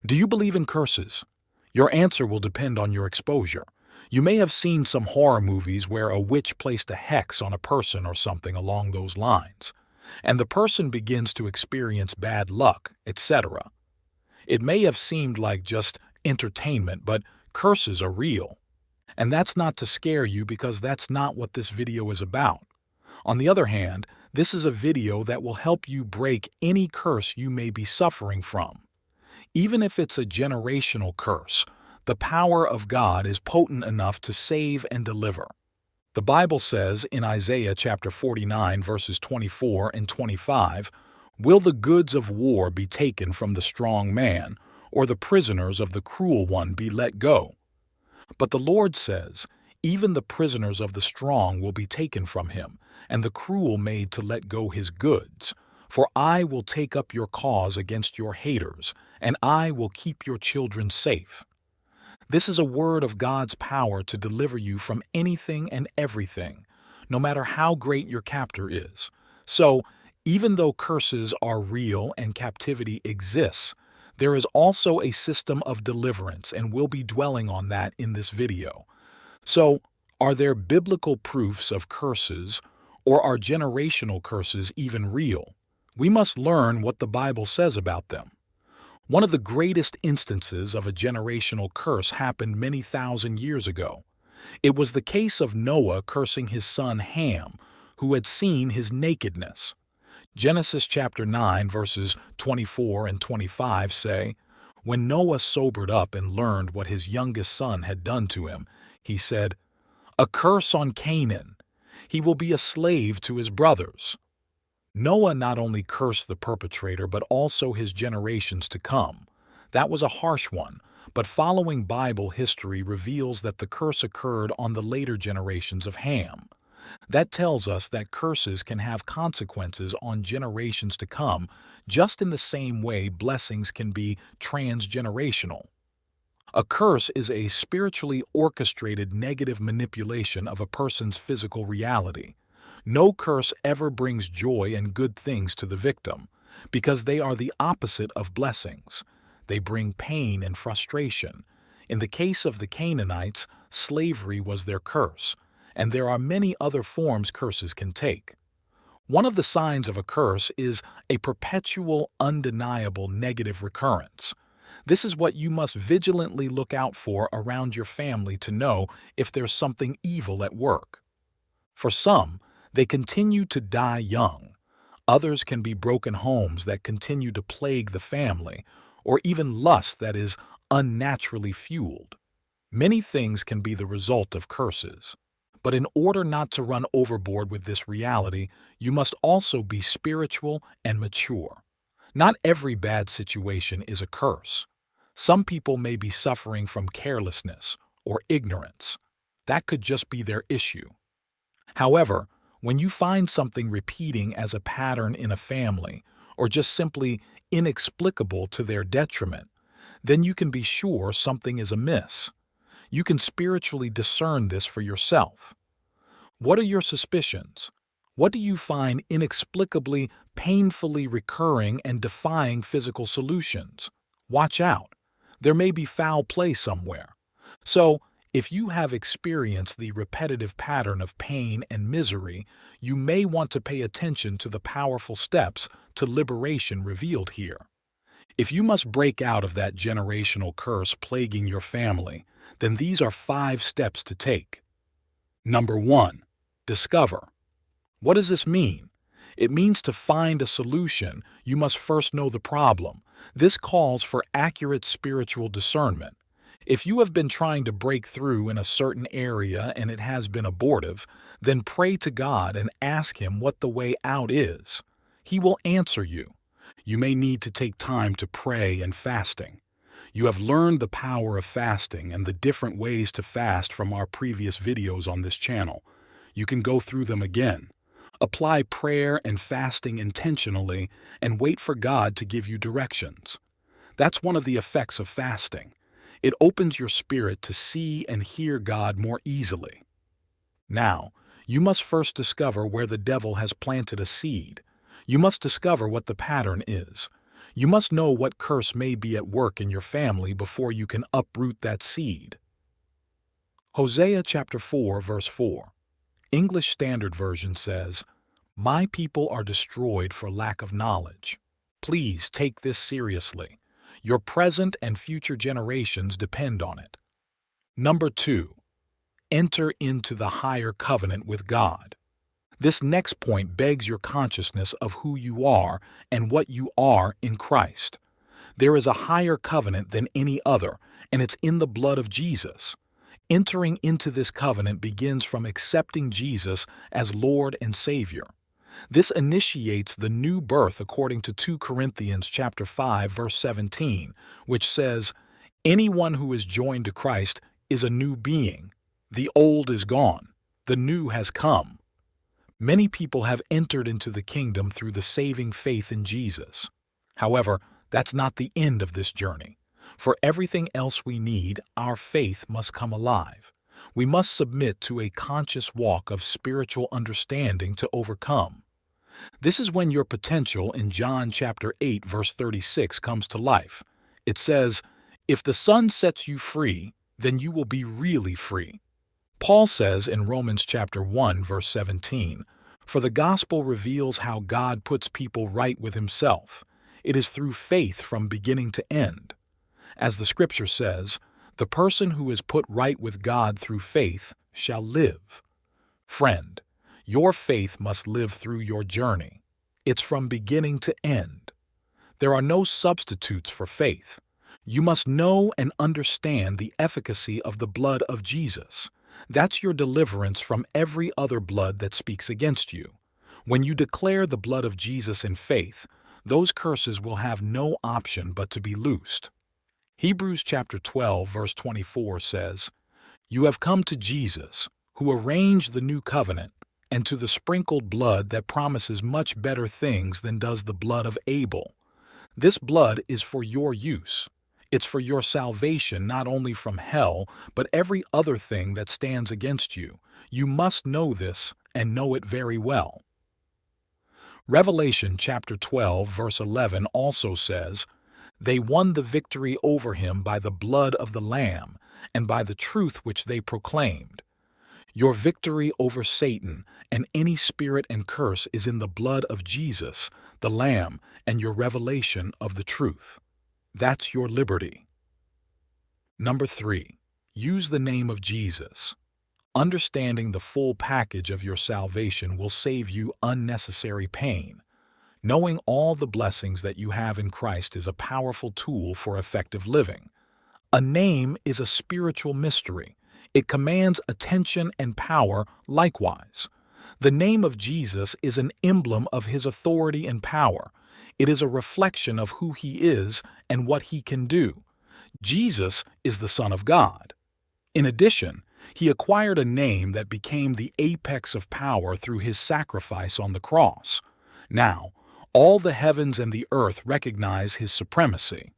Do you believe in curses? Your answer will depend on your exposure. You may have seen some horror movies where a witch placed a hex on a person or something along those lines, and the person begins to experience bad luck, etc. It may have seemed like just entertainment, but curses are real. And that's not to scare you, because that's not what this video is about. On the other hand, this is a video that will help you break any curse you may be suffering from. Even if it's a generational curse, the power of God is potent enough to save and deliver. The Bible says in Isaiah chapter 49 verses 24 and 25, "Will the goods of war be taken from the strong man, or the prisoners of the cruel one be let go?" But the Lord says, "Even the prisoners of the strong will be taken from him, and the cruel made to let go his goods. For I will take up your cause against your haters, and I will keep your children safe." This is a word of God's power to deliver you from anything and everything, no matter how great your captor is. So, even though curses are real and captivity exists, there is also a system of deliverance, and we'll be dwelling on that in this video. So, are there biblical proofs of curses, or are generational curses even real? We must learn what the Bible says about them. One of the greatest instances of a generational curse happened many thousand years ago. It was the case of Noah cursing his son Ham, who had seen his nakedness. Genesis chapter 9 verses 24 and 25 say, "When Noah sobered up and learned what his youngest son had done to him, he said, 'A curse on Canaan! He will be a slave to his brothers.'" Noah not only cursed the perpetrator, but also his generations to come. That was a harsh one, but following Bible history reveals that the curse occurred on the later generations of Ham. That tells us that curses can have consequences on generations to come, just in the same way blessings can be transgenerational. A curse is a spiritually orchestrated negative manipulation of a person's physical reality. No curse ever brings joy and good things to the victim, because they are the opposite of blessings. They bring pain and frustration. In the case of the Canaanites, slavery was their curse, and there are many other forms curses can take. One of the signs of a curse is a perpetual, undeniable negative recurrence. This is what you must vigilantly look out for around your family to know if there's something evil at work. For some, they continue to die young. Others can be broken homes that continue to plague the family, or even lust that is unnaturally fueled. Many things can be the result of curses. But in order not to run overboard with this reality, you must also be spiritual and mature. Not every bad situation is a curse. Some people may be suffering from carelessness or ignorance. That could just be their issue. However, when you find something repeating as a pattern in a family, or just simply inexplicable to their detriment, then you can be sure something is amiss. You can spiritually discern this for yourself. What are your suspicions? What do you find inexplicably, painfully recurring and defying physical solutions? Watch out. There may be foul play somewhere. So, if you have experienced the repetitive pattern of pain and misery, you may want to pay attention to the powerful steps to liberation revealed here. If you must break out of that generational curse plaguing your family, then these are 5 steps to take. Number 1. Discover. What does this mean? It means to find a solution, you must first know the problem. This calls for accurate spiritual discernment. If you have been trying to break through in a certain area and it has been abortive, then pray to God and ask Him what the way out is. He will answer you. You may need to take time to pray and fasting. You have learned the power of fasting and the different ways to fast from our previous videos on this channel. You can go through them again. Apply prayer and fasting intentionally and wait for God to give you directions. That's one of the effects of fasting. It opens your spirit to see and hear God more easily. Now, you must first discover where the devil has planted a seed. You must discover what the pattern is. You must know what curse may be at work in your family before you can uproot that seed. Hosea chapter 4, verse 4. English Standard Version says, "My people are destroyed for lack of knowledge." Please take this seriously. Your present and future generations depend on it. Number 2. Enter into the higher covenant with God. This next point begs your consciousness of who you are and what you are in Christ. There is a higher covenant than any other, and it's in the blood of Jesus. Entering into this covenant begins from accepting Jesus as Lord and Savior. This initiates the new birth according to 2 Corinthians chapter 5 verse 17, which says, "Anyone who is joined to Christ is a new being. The old is gone, the new has come." Many people have entered into the kingdom through the saving faith in Jesus. However, that's not the end of this journey. For everything else we need, our faith must come alive. We must submit to a conscious walk of spiritual understanding to overcome. This is when your potential in John chapter 8 verse 36 comes to life. It says, "If the Son sets you free, then you will be really free." Paul says in Romans chapter 1 verse 17, "For the gospel reveals how God puts people right with himself. It is through faith from beginning to end." As the scripture says, "The person who is put right with God through faith shall live." Friend, your faith must live through your journey. It's from beginning to end. There are no substitutes for faith. You must know and understand the efficacy of the blood of Jesus. That's your deliverance from every other blood that speaks against you. When you declare the blood of Jesus in faith, those curses will have no option but to be loosed. Hebrews chapter 12 verse 24 says, "You have come to Jesus, who arranged the new covenant, and to the sprinkled blood that promises much better things than does the blood of Abel. This blood is for your use. It's for your salvation not only from hell, but every other thing that stands against you. You must know this and know it very well." Revelation chapter 12 verse 11 also says, "They won the victory over him by the blood of the Lamb and by the truth which they proclaimed." Your victory over Satan and any spirit and curse is in the blood of Jesus, the Lamb, and your revelation of the truth. That's your liberty. Number 3. Use the name of Jesus. Understanding the full package of your salvation will save you unnecessary pain. Knowing all the blessings that you have in Christ is a powerful tool for effective living. A name is a spiritual mystery. It commands attention and power likewise. The name of Jesus is an emblem of his authority and power. It is a reflection of who he is and what he can do. Jesus is the Son of God. In addition, he acquired a name that became the apex of power through his sacrifice on the cross. Now, all the heavens and the earth recognize his supremacy.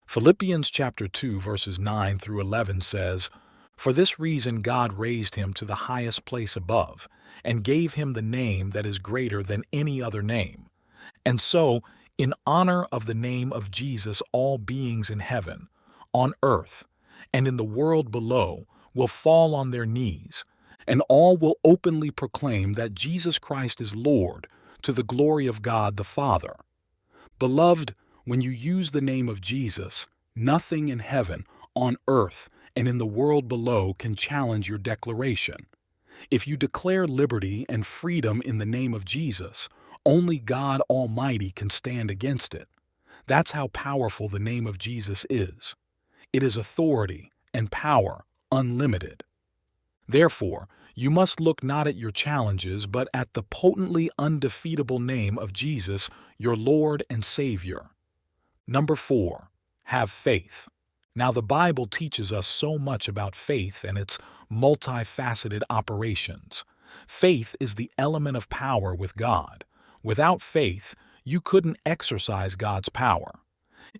Philippians chapter 2 verses 9 through 11 says, "For this reason God raised him to the highest place above, and gave him the name that is greater than any other name. And so, in honor of the name of Jesus, all beings in heaven, on earth, and in the world below will fall on their knees, and all will openly proclaim that Jesus Christ is Lord, to the glory of God the Father." Beloved, when you use the name of Jesus, nothing in heaven, on earth, and in the world below can challenge your declaration. If you declare liberty and freedom in the name of Jesus, only God Almighty can stand against it. That's how powerful the name of Jesus is. It is authority and power unlimited. Therefore, you must look not at your challenges, but at the potently undefeatable name of Jesus, your Lord and Savior. Number 4. Have faith. Now, the Bible teaches us so much about faith and its multifaceted operations. Faith is the element of power with God. Without faith, you couldn't exercise God's power.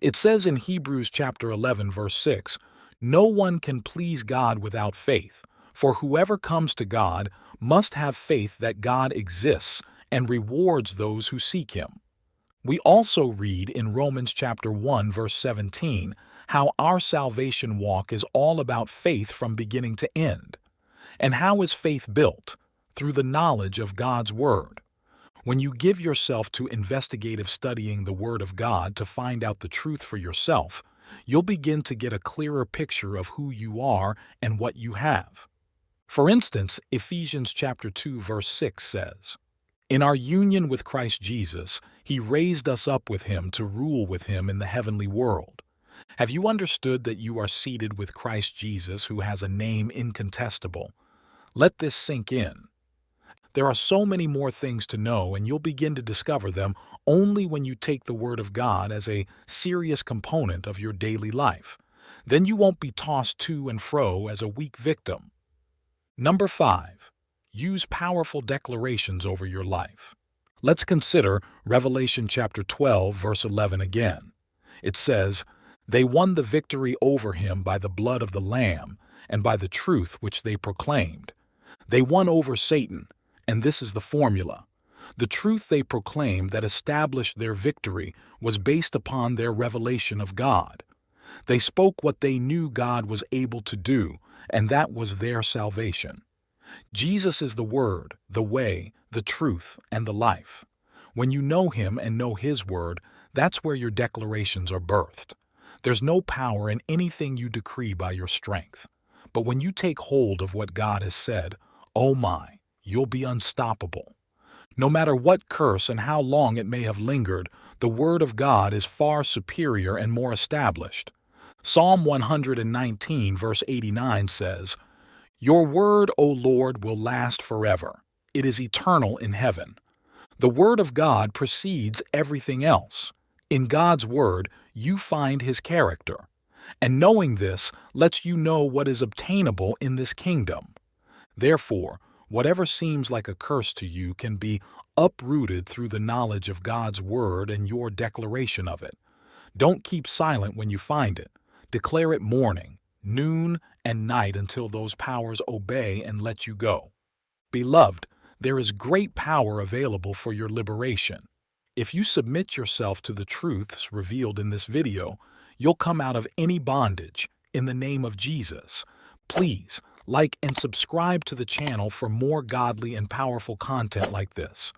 It says in Hebrews chapter 11 verse 6, "No one can please God without faith, for whoever comes to God must have faith that God exists and rewards those who seek him." We also read in Romans chapter 1 verse 17 how our salvation walk is all about faith from beginning to end. And how is faith built? Through the knowledge of God's Word. When you give yourself to investigative studying the Word of God to find out the truth for yourself, you'll begin to get a clearer picture of who you are and what you have. For instance, Ephesians chapter 2 verse 6 says, "In our union with Christ Jesus, He raised us up with Him to rule with Him in the heavenly world." Have you understood that you are seated with Christ Jesus, who has a name incontestable? Let this sink in. There are so many more things to know, and you'll begin to discover them only when you take the Word of God as a serious component of your daily life. Then you won't be tossed to and fro as a weak victim. Number 5. Use powerful declarations over your life. Let's consider Revelation chapter 12, verse 11 again. It says, "They won the victory over him by the blood of the Lamb and by the truth which they proclaimed." They won over Satan, and this is the formula. The truth they proclaimed that established their victory was based upon their revelation of God. They spoke what they knew God was able to do, and that was their salvation. Jesus is the Word, the way, the truth, and the life. When you know Him and know His Word, that's where your declarations are birthed. There's no power in anything you decree by your strength. But when you take hold of what God has said, oh my, you'll be unstoppable. No matter what curse and how long it may have lingered, the Word of God is far superior and more established. Psalm 119 verse 89 says, "Your word, O Lord, will last forever. It is eternal in heaven." The Word of God precedes everything else. In God's Word, you find His character. And knowing this lets you know what is obtainable in this kingdom. Therefore, whatever seems like a curse to you can be uprooted through the knowledge of God's Word and your declaration of it. Don't keep silent when you find it. Declare it morning, noon, and night until those powers obey and let you go. Beloved, there is great power available for your liberation. If you submit yourself to the truths revealed in this video, you'll come out of any bondage in the name of Jesus. Please like and subscribe to the channel for more godly and powerful content like this.